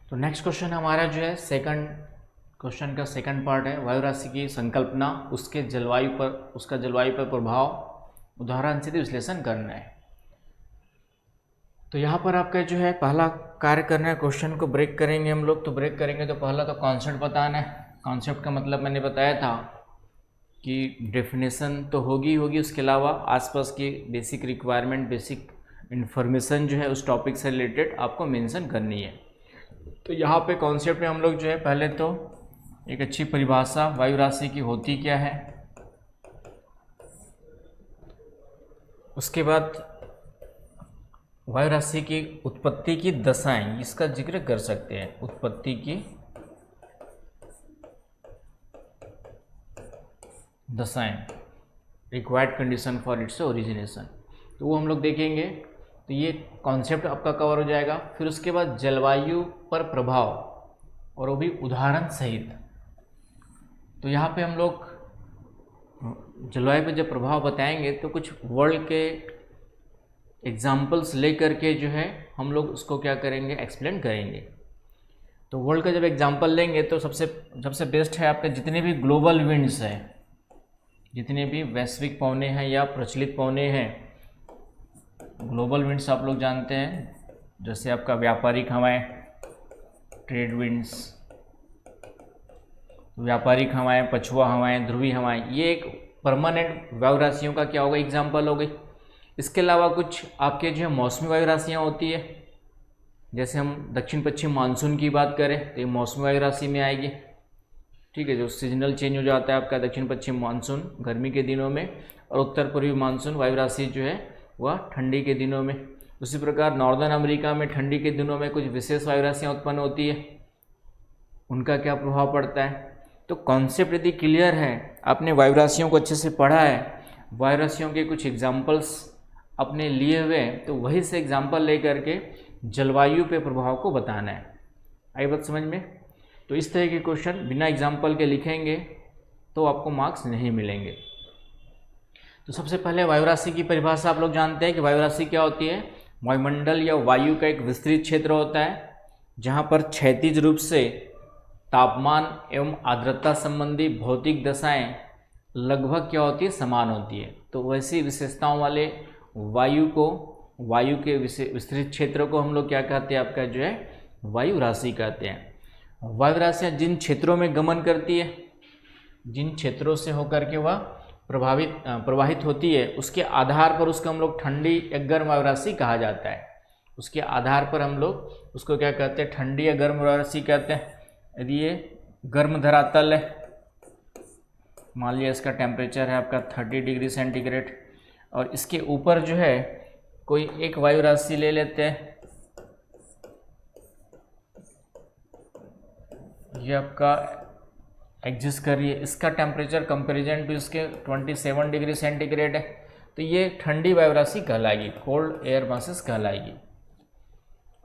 तो next question हमारा जो है सेकंड क्वेश्चन का सेकंड पार्ट है, वायु राशि की संकल्पना, उसका जलवायु पर प्रभाव उदाहरण से विश्लेषण करना है। तो यहाँ पर आपका जो है पहला कार्य करना है, क्वेश्चन को ब्रेक करेंगे हम लोग। तो ब्रेक करेंगे तो पहला तो कॉन्सेप्ट बताना है। कॉन्सेप्ट का मतलब मैंने बताया था कि डेफिनेशन तो होगी, उसके अलावा आसपास की बेसिक रिक्वायरमेंट, बेसिक इन्फॉर्मेशन जो है उस टॉपिक से रिलेटेड आपको मेंशन करनी है। तो यहाँ पे कॉन्सेप्ट में हम लोग जो है पहले तो एक अच्छी परिभाषा वायु राशि की होती क्या है, उसके बाद वायु राशि की उत्पत्ति की दशाएं, इसका जिक्र कर सकते हैं। उत्पत्ति की दशाएं, required condition for its origination, तो वो हम लोग देखेंगे। तो ये कॉन्सेप्ट आपका कवर हो जाएगा। फिर उसके बाद जलवायु पर प्रभाव, और वो भी उदाहरण सहित। तो यहाँ पे हम लोग जलवायु पर जब प्रभाव बताएंगे तो कुछ वर्ल्ड के एग्जाम्पल्स ले करके जो है हम लोग उसको क्या करेंगे, एक्सप्लेन करेंगे। तो वर्ल्ड का जब एग्जाम्पल लेंगे तो सबसे बेस्ट है आपके जितने भी ग्लोबल विंड्स हैं, जितने भी वैश्विक पवने हैं या प्रचलित पवने हैं। ग्लोबल विंड्स आप लोग जानते हैं, जैसे आपका व्यापारिक हवाएं, ट्रेड विंड्स, व्यापारिक हवाएं, पछुआ हवाएं, ध्रुवीय हवाएं, ये एक परमानेंट वायु राशियों का क्या होगा, एग्जाम्पल हो गई। इसके अलावा कुछ आपके जो है मौसमी वायु राशियाँ होती है, जैसे हम दक्षिण पश्चिम मानसून की बात करें तो ये मौसमी वायु राशि में आएगी। ठीक है, जो सीजनल चेंज हो जाता है आपका दक्षिण पश्चिम मानसून गर्मी के दिनों में, और उत्तर पूर्वी मानसून वायु राशि जो है वह ठंडी के दिनों में। उसी प्रकार नॉर्दर्न अमेरिका में ठंडी के दिनों में कुछ विशेष वायु राशियाँ उत्पन्न होती है, उनका क्या प्रभाव पड़ता है। तो कॉन्सेप्ट यदि क्लियर है, आपने वायु राशियों को अच्छे से पढ़ा है, वायु राशियों के कुछ एग्जाम्पल्स अपने लिए हुए, तो वही से एग्जाम्पल ले करके जलवायु पे प्रभाव को बताना है। आई बात समझ में। तो इस तरह के क्वेश्चन बिना एग्जाम्पल के लिखेंगे तो आपको मार्क्स नहीं मिलेंगे। तो सबसे पहले वायु राशि की परिभाषा आप लोग जानते हैं कि वायु राशि क्या होती है। वायुमंडल या वायु का एक विस्तृत क्षेत्र होता है जहाँ पर क्षैतिज रूप से तापमान एवं आर्द्रता संबंधी भौतिक दशाएं लगभग क्या होती है, समान होती है। तो वैसी विशेषताओं वाले वायु के विस्तृत क्षेत्र को हम लोग क्या कहते हैं, आपका जो है वायु राशि कहते हैं। वायु राशियाँ जिन क्षेत्रों में गमन करती है, जिन क्षेत्रों से होकर के वह प्रवाहित होती है, उसके आधार पर उसको हम लोग ठंडी या गर्म वायु राशि कहा जाता है। उसके आधार पर हम लोग उसको क्या कहते हैं, ठंडी या गर्म वायु राशि कहते हैं। यदि ये गर्म धरातल है, मान लिया इसका टेम्परेचर है आपका 30 डिग्री सेंटीग्रेड, और इसके ऊपर जो है कोई एक वायु राशि ले लेते हैं, ये आपका एग्जिस्ट कर रही है, इसका टेम्परेचर कंपेरिजन टू इसके 27 डिग्री सेंटीग्रेड है, तो ये ठंडी वायु राशि कहलाएगी, कोल्ड एयर मासेस कहलाएगी।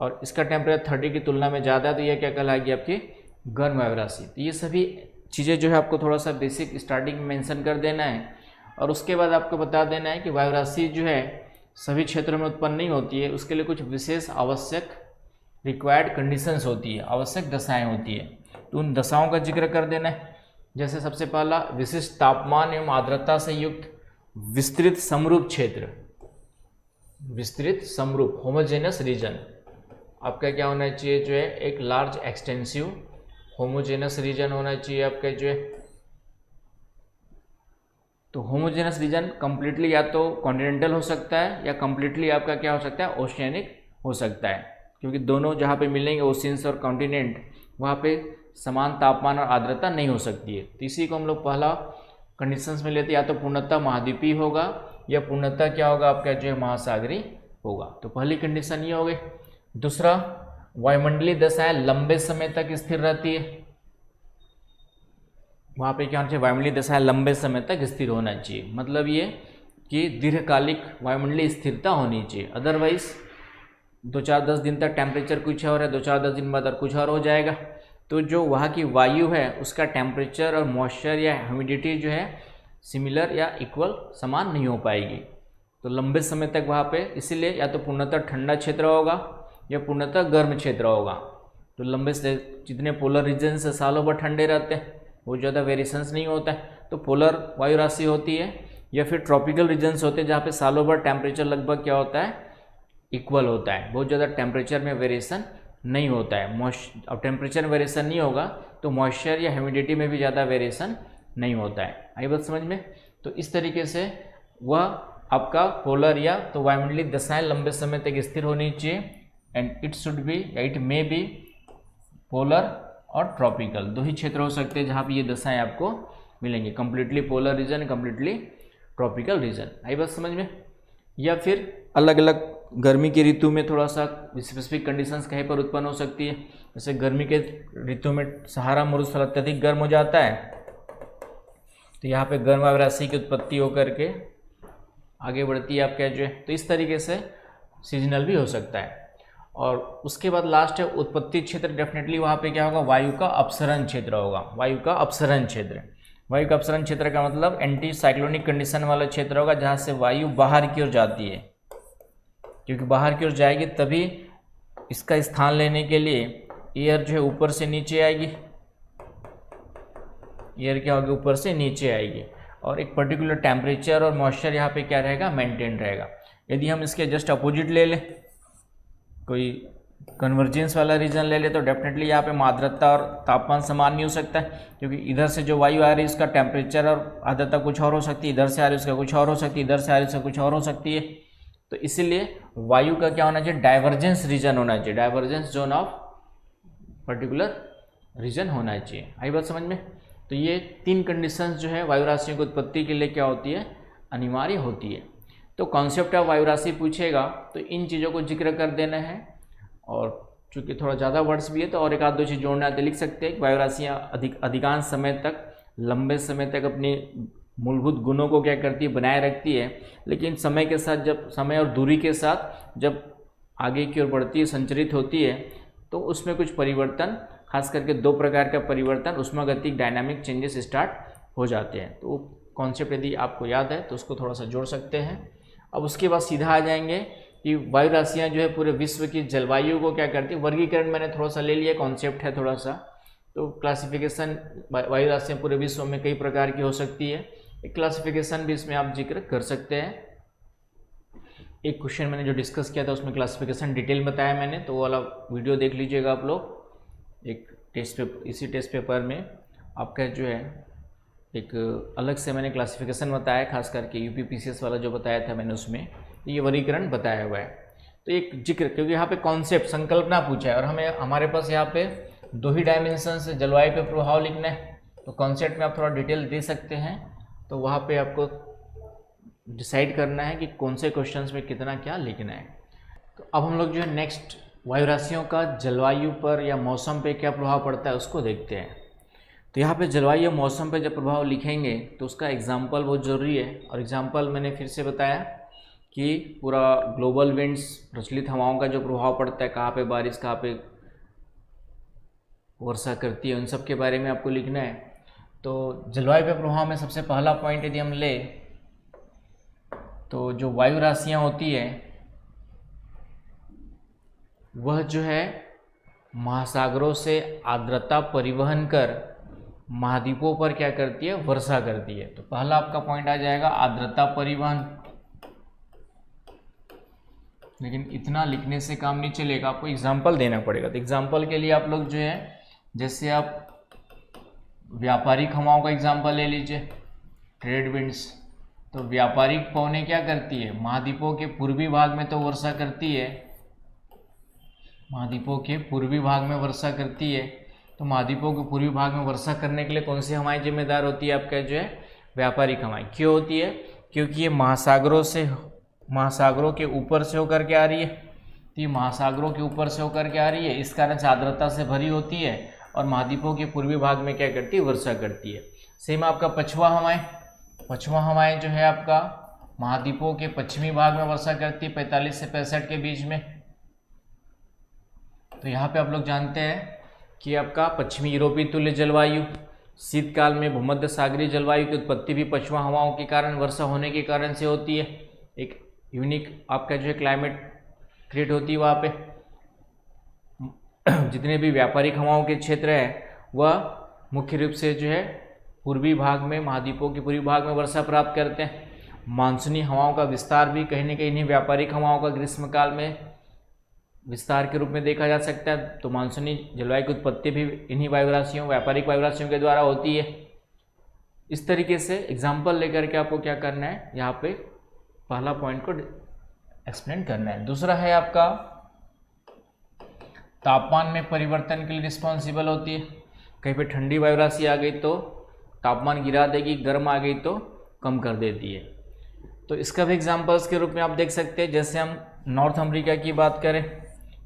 और इसका टेम्परेचर 30 की तुलना में ज़्यादा है तो ये क्या कहलाएगी, आपकी गर्म वायु राशि। तो ये सभी चीज़ें जो है आपको थोड़ा सा बेसिक स्टार्टिंग में मेंशन कर देना है, और उसके बाद आपको बता देना है कि वायु राशि जो है सभी क्षेत्रों में उत्पन्न नहीं होती है, उसके लिए कुछ विशेष आवश्यक रिक्वायर्ड कंडीशंस होती है, आवश्यक दशाएं होती है। तो उन दशाओं का जिक्र कर देना है। जैसे सबसे पहला विशिष्ट तापमान एवं आर्द्रता से युक्त विस्तृत समरूप क्षेत्र, विस्तृत समरूप होमोजेनस रीजन आपका क्या होना चाहिए, जो है एक लार्ज एक्सटेंसिव होमोजेनस रीजन होना चाहिए आपका जो है। तो होमोजेनस रीजन कंप्लीटली या तो कॉन्टिनेंटल हो सकता है या कंप्लीटली आपका क्या हो सकता है, ओशियनिक हो सकता है, क्योंकि दोनों जहाँ पे मिलेंगे ओशियंस और कॉन्टिनेंट, वहाँ पे समान तापमान और आर्द्रता नहीं हो सकती है। तो इसी को हम लोग पहला कंडीशंस में लेते हैं, या तो पूर्णतः महाद्वीपीय होगा या पूर्णतः क्या होगा, आपका जो है महासागरीय होगा। तो पहली कंडीशन ये हो गई। दूसरा, वायुमंडलीय दशाएं लंबे समय तक स्थिर रहती है, वहाँ पे क्या होना चाहिए, वायुमंडलीय दशाएं लंबे समय तक स्थिर होना चाहिए। मतलब ये कि दीर्घकालिक वायुमंडलीय स्थिरता होनी चाहिए, अदरवाइज 2-4-10 दिन तक टेम्परेचर कुछ और है, 2-4-10 दिन बाद और कुछ और हो जाएगा। तो जो वहाँ की वायु है उसका टेम्परेचर और मॉइस्चर या ह्यूमिडिटी जो है सिमिलर या इक्वल समान नहीं हो पाएगी। तो लंबे समय तक वहाँ पे इसीलिए या तो पूर्णतः ठंडा क्षेत्र होगा या पूर्णतः गर्म क्षेत्र होगा। तो लंबे से जितने पोलर रीजन से सालों भर ठंडे रहते हैं, बहुत ज़्यादा वेरिएशंस नहीं होता है, तो पोलर वायु राशि होती है। या फिर ट्रॉपिकल रीजन्स होते हैं जहाँ पे सालों भर टेम्परेचर लगभग क्या होता है, इक्वल होता है, बहुत ज़्यादा टेम्परेचर में वेरिएशन नहीं होता है। अब टेम्परेचर में वेरिएशन नहीं होगा तो मॉइस्चर या ह्यूमिडिटी में भी ज़्यादा वेरिएशन नहीं होता है। आई बात समझ में? तो इस तरीके से वह आपका पोलर या तो वायुमंडलीय दशाएं लंबे समय तक स्थिर होनी चाहिए, एंड इट शुड बी या इट मे बी पोलर और ट्रॉपिकल, दो ही क्षेत्र हो सकते हैं जहाँ पे ये दशाएं आपको मिलेंगे, completely polar region, completely tropical region. आई बात समझ में? या फिर अलग अलग गर्मी की ऋतु में थोड़ा सा स्पेसिफिक कंडीशंस कहीं पर उत्पन्न हो सकती है। जैसे गर्मी के ऋतु में सहारा मरुस्थल अत्यधिक गर्म हो जाता है, तो यहाँ पे गर्म वायु राशि की उत्पत्ति होकर के आगे बढ़ती है आपका जो है, तो इस तरीके से सीजनल भी हो सकता है। और उसके बाद लास्ट है उत्पत्ति क्षेत्र। डेफिनेटली वहाँ पे क्या होगा, वायु का अपसरण क्षेत्र होगा। वायु का अपसरण क्षेत्र, वायु का अपसरण क्षेत्र का मतलब एंटी साइक्लोनिक कंडीशन वाला क्षेत्र होगा, जहाँ से वायु बाहर की ओर जाती है, क्योंकि बाहर की ओर जाएगी तभी इसका स्थान लेने के लिए एयर जो है ऊपर से नीचे आएगी, एयर क्या होगी, ऊपर से नीचे आएगी, और एक पर्टिकुलर टेम्परेचर और मॉइस्चर यहाँ पे क्या रहेगा, मेंटेन रहेगा। यदि हम इसके जस्ट अपोजिट ले लें, कोई कन्वर्जेंस वाला रीजन ले ले, तो डेफिनेटली यहाँ पे आर्द्रता और तापमान समान नहीं हो सकता है, क्योंकि इधर से जो वायु आ रही है इसका टेम्परेचर और आर्द्रता कुछ और हो सकती है, इधर से आ रही है उसका कुछ और हो सकती है, इधर से आ रही है उसका कुछ और हो सकती है। तो इसीलिए वायु का क्या होना चाहिए, डाइवर्जेंस रीजन होना चाहिए, divergence zone of particular region होना चाहिए। आई बात समझ में? तो ये तीन कंडीशंस जो है वायु राशियों की उत्पत्ति के लिए क्या होती है, अनिवार्य होती है। तो कॉन्सेप्ट ऑफ वायु राशि पूछेगा तो इन चीज़ों को जिक्र कर देना है, और चूँकि थोड़ा ज़्यादा वर्ड्स भी है तो और एक आध दो चीज़ जोड़ना है तो लिख सकते हैं कि वायु राशियाँ अधिकांश समय तक, लंबे समय तक अपनी मूलभूत गुणों को क्या करती है, बनाए रखती है, लेकिन समय के साथ, जब समय और दूरी के साथ जब आगे की ओर बढ़ती है, संचरित होती है, तो उसमें कुछ परिवर्तन, खास करके दो प्रकार का परिवर्तन, उष्मागतिक डायनामिक चेंजेस स्टार्ट हो जाते हैं। तो कॉन्सेप्ट यदि आपको याद है तो उसको थोड़ा सा जोड़ सकते हैं। अब उसके बाद सीधा आ जाएंगे कि वायु राशियाँ जो है पूरे विश्व की जलवायु को क्या करती है, वर्गीकरण मैंने थोड़ा सा ले लिया, कॉन्सेप्ट है थोड़ा सा, तो क्लासिफिकेशन वायु राशियाँ पूरे विश्व में कई प्रकार की हो सकती है, एक क्लासिफिकेशन भी इसमें आप जिक्र कर सकते हैं। एक क्वेश्चन मैंने जो डिस्कस किया था उसमें क्लासिफिकेशन डिटेल बताया मैंने, तो वो वाला वीडियो देख लीजिएगा आप लोग। एक टेस्ट पेपर, इसी टेस्ट पेपर में आपका जो है एक अलग से मैंने क्लासिफिकेशन बताया, खास करके यूपी पीसीएस वाला जो बताया था मैंने, उसमें ये वर्गीकरण बताया हुआ है। तो एक जिक्र, क्योंकि यहाँ पे कॉन्सेप्ट, संकल्पना पूछा है और हमें हमारे पास यहाँ पे दो ही डायमेंशन से जलवायु पे प्रभाव लिखना है, तो कॉन्सेप्ट में आप थोड़ा डिटेल दे सकते हैं, तो वहाँ पे आपको डिसाइड करना है कि कौन से क्वेश्चंस में कितना क्या लिखना है। तो अब हम लोग जो है नेक्स्ट वायु राशियों का जलवायु पर या मौसम पे क्या प्रभाव पड़ता है उसको देखते हैं। तो यहाँ पे जलवायु और मौसम पे जब प्रभाव लिखेंगे तो उसका एग्जाम्पल बहुत ज़रूरी है, और एग्जाम्पल मैंने फिर से बताया कि पूरा ग्लोबल विंड्स, प्रचलित हवाओं का जो प्रभाव पड़ता है, कहाँ पे बारिश, कहाँ पे वर्षा करती है, उन सब के बारे में आपको लिखना है। तो जलवायु पे प्रभाव में सबसे पहला पॉइंट यदि हम ले, तो जो वायु राशियाँ होती है वह जो है महासागरों से आर्द्रता परिवहन कर महाद्वीपों पर क्या करती है, वर्षा करती है। तो पहला आपका पॉइंट आ जाएगा आर्द्रता परिवहन। लेकिन इतना लिखने से काम नहीं चलेगा, आपको एग्जाम्पल देना पड़ेगा। तो एग्जाम्पल के लिए आप लोग जो है, जैसे आप व्यापारिक हवाओं का एग्जाम्पल ले लीजिए, ट्रेड विंड्स। तो व्यापारिक पवनें क्या करती है, महाद्वीपों के पूर्वी भाग में तो वर्षा करती है, महाद्वीपों के पूर्वी भाग में वर्षा करती है। तो महाद्वीपों के पूर्वी भाग में वर्षा करने के लिए कौन सी हवाएं जिम्मेदार होती है, आपका जो है व्यापारिक हवाएं। क्यों होती है, क्योंकि ये महासागरों के ऊपर से होकर के आ रही है। तो ये महासागरों के ऊपर से होकर के आ रही है, इस कारण से आर्द्रता से भरी होती है, और महाद्वीपों के पूर्वी भाग में क्या करती है, वर्षा करती है। सेम आपका पछुआ हवाएं, पछुआ हवाएं जो है आपका महाद्वीपों के पश्चिमी भाग में वर्षा करती है 45 से 65 के बीच में। तो यहाँ पे आप लोग जानते हैं कि आपका पश्चिमी यूरोपीय तुल्य जलवायु, शीतकाल में भूमध्य सागरीय जलवायु की उत्पत्ति भी पछुआ हवाओं के कारण, वर्षा होने के कारण से होती है। एक यूनिक आपका जो है क्लाइमेट क्रिएट होती है वहाँ पे। जितने भी व्यापारिक हवाओं के क्षेत्र हैं वह मुख्य रूप से जो है पूर्वी भाग में, महाद्वीपों के पूर्वी भाग में वर्षा प्राप्त करते हैं। मानसूनी हवाओं का विस्तार भी कहीं न कहीं इन्हीं व्यापारिक हवाओं का ग्रीष्मकाल में विस्तार के रूप में देखा जा सकता है। तो मानसूनी जलवायु की उत्पत्ति भी इन्हीं वायुराशियों, व्यापारिक वायुराशियों के द्वारा होती है। इस तरीके से एग्जाम्पल लेकर के आपको क्या करना है, यहाँ पे पहला पॉइंट को एक्सप्लेन करना है। दूसरा है आपका तापमान में परिवर्तन के लिए रिस्पॉन्सिबल होती है। कहीं पे ठंडी वायुराशि आ गई तो तापमान गिरा देगी, गर्म आ गई तो कम कर देती है। तो इसका भी एग्जाम्पल्स के रूप में आप देख सकते हैं। जैसे हम नॉर्थ अमेरिका की बात करें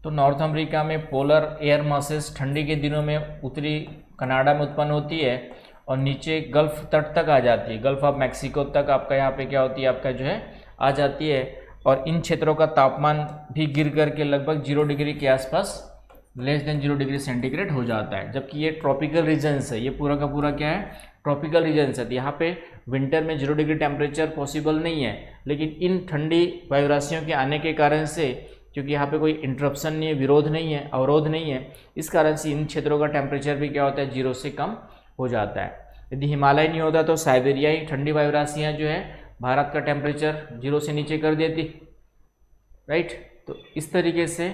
तो नॉर्थ अमेरिका में पोलर एयर मासेस ठंडी के दिनों में उत्तरी कनाडा में उत्पन्न होती है और नीचे गल्फ तट तक आ जाती है। गल्फ ऑफ मैक्सिको तक आपका यहाँ पे क्या होती है, आपका जो है आ जाती है। और इन क्षेत्रों का तापमान भी गिर करके लगभग 0 डिग्री के आसपास, लेस देन 0 डिग्री सेंटीग्रेड हो जाता है। जबकि ये ट्रॉपिकल रीजन्स है, ये पूरा का पूरा क्या है, ट्रॉपिकल रीजन्स है। यहाँ पे विंटर में 0 डिग्री टेम्परेचर पॉसिबल नहीं है। लेकिन इन ठंडी वायुराशियों के आने के कारण से, क्योंकि यहाँ पे कोई इंटरप्शन नहीं है, विरोध नहीं है, अवरोध नहीं है, इस कारण से इन क्षेत्रों का टेम्परेचर भी क्या होता है, 0 से कम हो जाता है। यदि हिमालय नहीं होता तो साइबेरियाई ठंडी वायुराशियाँ जो है भारत का टेम्परेचर 0 से नीचे कर देती, राइट। तो इस तरीके से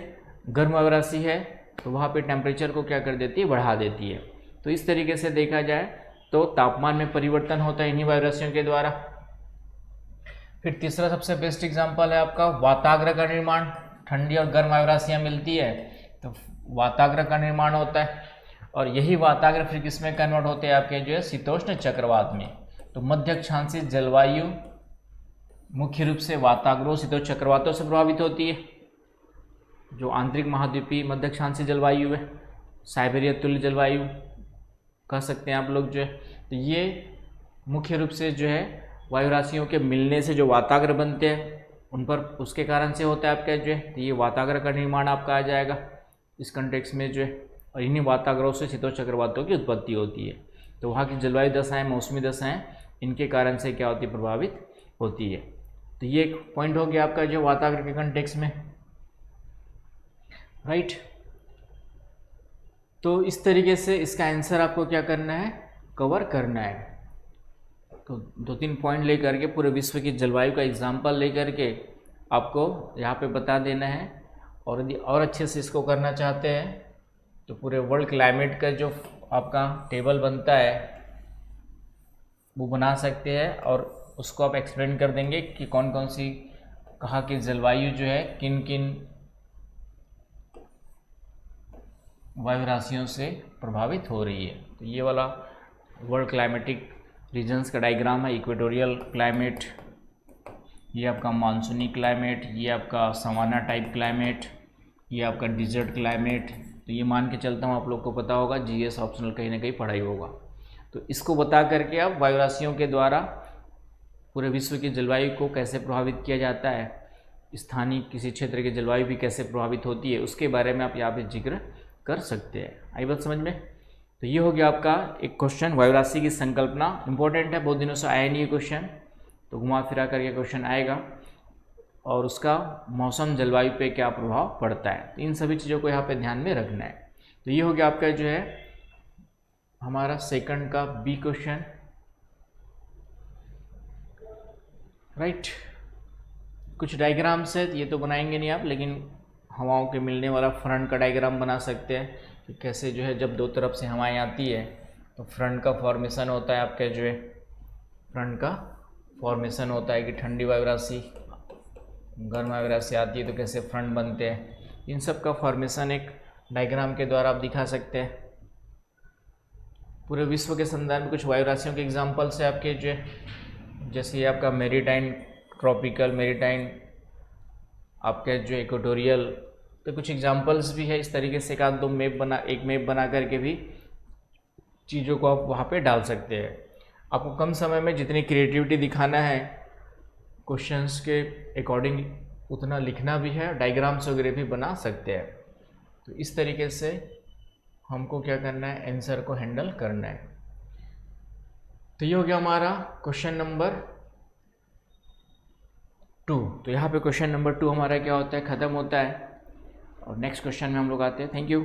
गर्म वायुराशि है तो वहाँ पे टेम्परेचर को क्या कर देती है, बढ़ा देती है। तो इस तरीके से देखा जाए तो तापमान में परिवर्तन होता है इन्हीं वायुराशियों के द्वारा। फिर तीसरा सबसे बेस्ट एग्जांपल है आपका वाताग्र का निर्माण। ठंडी और गर्म वायुराशियाँ मिलती है तो वाताग्र का निर्माण होता है और यही वाताग्र फिर किसमें कन्वर्ट होते हैं, आपके जो है शीतोष्ण चक्रवात में। तो मध्य अक्षांशीय जलवायु मुख्य रूप से वाताग्रों शीतोष्ण चक्रवातों से प्रभावित होती है। जो आंतरिक महाद्वीपीय मध्य अक्षांशीय जलवायु है, साइबेरिया तुल्य जलवायु कह सकते हैं आप लोग जो है। तो ये मुख्य रूप से जो है वायुराशियों के मिलने से जो वाताग्र बनते हैं उन पर, उसके कारण से होता है आपका जो है। तो ये वाताग्र का निर्माण आपका आ जाएगा इस कंटेक्स्ट में जो है। और इन्हीं वाताग्रों से शीतोष्ण चक्रवातों की उत्पत्ति होती है। तो वहाँ की जलवायु दशाएँ, मौसमी दशाएँ इनके कारण से क्या होती है, प्रभावित होती है। तो ये एक पॉइंट हो गया आपका जो वाताग्र के कंटेक्स्ट में, राइट। तो इस तरीके से इसका आंसर आपको क्या करना है, कवर करना है। तो 2-3 पॉइंट लेकर के पूरे विश्व की जलवायु का एग्जाम्पल लेकर के आपको यहाँ पे बता देना है। और यदि और अच्छे से इसको करना चाहते हैं तो पूरे वर्ल्ड क्लाइमेट का जो आपका टेबल बनता है वो बना सकते हैं और उसको आप एक्सप्लेन कर देंगे कि कौन कौन सी कहाँ की जलवायु जो है किन किन वायु राशियों से प्रभावित हो रही है। तो ये वाला वर्ल्ड क्लाइमेटिक रीजन्स का डायग्राम है। इक्वेटोरियल क्लाइमेट, ये आपका मानसूनी क्लाइमेट, ये आपका सवाना टाइप क्लाइमेट, ये आपका डिजर्ट क्लाइमेट। तो ये मान के चलता हूँ आप लोग को पता होगा, जीएस ऑप्शनल कहीं ना कहीं पढ़ाई होगा। तो इसको बता करके आप वायु राशियों के द्वारा पूरे विश्व की जलवायु को कैसे प्रभावित किया जाता है, स्थानीय किसी क्षेत्र की जलवायु भी कैसे प्रभावित होती है, उसके बारे में आप यहाँ पे जिक्र कर सकते हैं। आई बात समझ में। तो ये हो गया आपका एक क्वेश्चन, वायुराशि की संकल्पना इंपॉर्टेंट है, बहुत दिनों से आया नहीं है क्वेश्चन, तो घुमा फिरा करके क्वेश्चन आएगा। और उसका मौसम जलवायु पे क्या प्रभाव पड़ता है, तो इन सभी चीज़ों को यहाँ पे ध्यान में रखना है। तो ये हो गया आपका जो है हमारा सेकंड का बी क्वेश्चन, राइट। कुछ डायग्राम्स है, ये तो बनाएंगे नहीं आप, लेकिन हवाओं के मिलने वाला फ्रंट का डायग्राम बना सकते हैं कि कैसे जो है जब दो तरफ से हवाएं आती है तो फ्रंट का फॉर्मेशन होता है आपका जो है, फ्रंट का फॉर्मेशन होता है कि ठंडी वायु राशि गर्म वायु राशि आती है तो कैसे फ्रंट बनते हैं। इन सब का फॉर्मेशन एक डायग्राम के द्वारा आप दिखा सकते हैं। पूरे विश्व के संदर्भ में कुछ वायु राशियों के एग्जाम्पल्स है आपके जो है, जैसे ये आपका मेरीटाइन, ट्रॉपिकल, मेरीटाइन, आपके जो इक्वेटोरियल, तो कुछ एग्जांपल्स भी है। इस तरीके से एक मैप बना करके भी चीज़ों को आप वहाँ पे डाल सकते हैं। आपको कम समय में जितनी क्रिएटिविटी दिखाना है क्वेश्चंस के अकॉर्डिंग उतना लिखना भी है, डायग्राम्स वगैरह भी बना सकते हैं। तो इस तरीके से हमको क्या करना है, आंसर को हैंडल करना है। तो ये हो गया हमारा क्वेश्चन नंबर 2। तो यहाँ पे क्वेश्चन नंबर 2 हमारा क्या होता है, ख़त्म होता है। और नेक्स्ट क्वेश्चन में हम लोग आते हैं। Thank you.